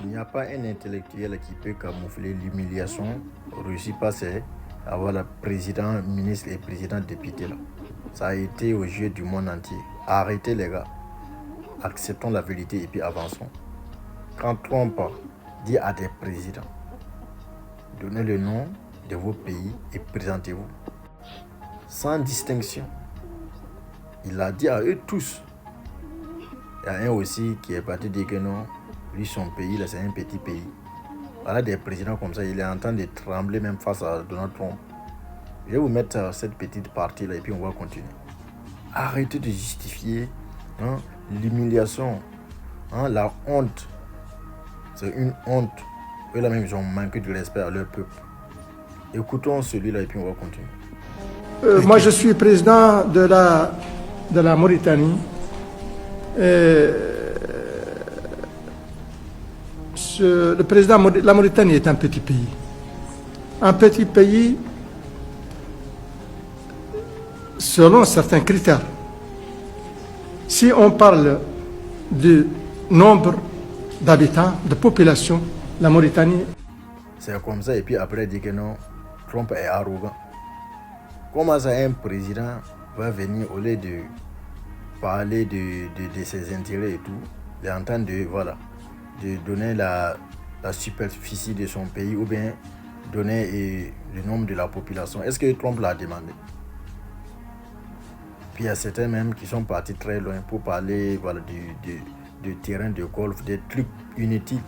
Il n'y a pas un intellectuel qui peut camoufler l'humiliation réussie par avoir le président, ministre et président député là. Ça a été au jeu du monde entier. Arrêtez les gars. Acceptons la vérité et puis avançons. Quand Trump dit à des présidents, donnez le nom de vos pays et présentez-vous. Sans distinction. Il a dit à eux tous. Il y a un aussi qui est parti dire que non, lui son pays, là c'est un petit pays. Voilà des présidents comme ça, il est en train de trembler même face à Donald Trump. Je vais vous mettre cette petite partie là et puis on va continuer. Arrêtez de justifier l'humiliation, la honte. C'est une honte. Eux là même ils ont manqué de respect à leur peuple. Écoutons celui-là et puis on va continuer. Moi je suis président de la Mauritanie. Le président de la Mauritanie est un petit pays. Un petit pays selon certains critères. Si on parle du nombre d'habitants, de population, la Mauritanie... C'est comme ça et puis après il dit que non, Trump est arrogant. Comment ça un président va venir au lieu de parler de ses intérêts et tout, il est en train de donner la superficie de son pays ou bien donner le nombre de la population. Est-ce que Trump l'a demandé? Puis il y a certains même qui sont partis très loin pour parler du terrain de golf, des trucs inutiles.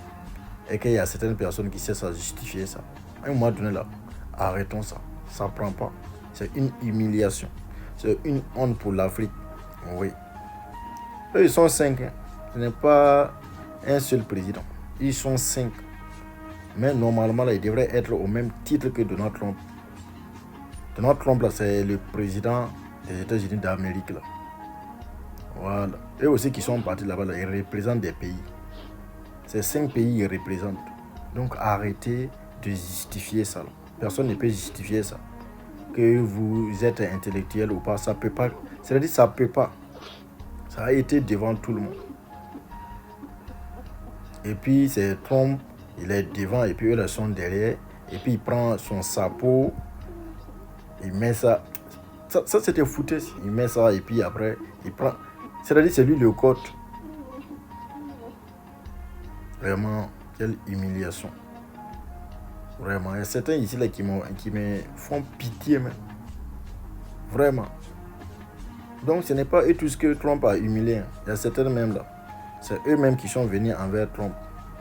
Et qu'il y a certaines personnes qui cessent à justifier ça. À un moment donné là, arrêtons ça. Ça ne prend pas. C'est une humiliation. C'est une honte pour l'Afrique. Oui. Eux, ils sont 5. Ce n'est pas un seul président. Ils sont 5. Mais normalement, là, ils devraient être au même titre que Donald Trump. Donald Trump, là, c'est le président des États-Unis d'Amérique. Là. Voilà. Eux aussi qui sont partis là-bas, là, ils représentent des pays. Ces 5 pays, ils représentent. Donc, arrêtez de justifier ça. Là. Personne ne peut justifier ça. Que vous êtes intellectuel ou pas, ça peut pas. C'est-à-dire ça peut pas. Ça a été devant tout le monde. Et puis c'est Trump, il est devant et puis eux là sont derrière. Et puis il prend son chapeau, il met ça. Ça c'était foutaise. Il met ça et puis après il prend. C'est-à-dire c'est lui le code. Vraiment, quelle humiliation. Vraiment, il y a certains ici là qui me font pitié même. Vraiment. Donc ce n'est pas eux tous que Trump a humilié. Il y a certains même là. C'est eux-mêmes qui sont venus envers Trump.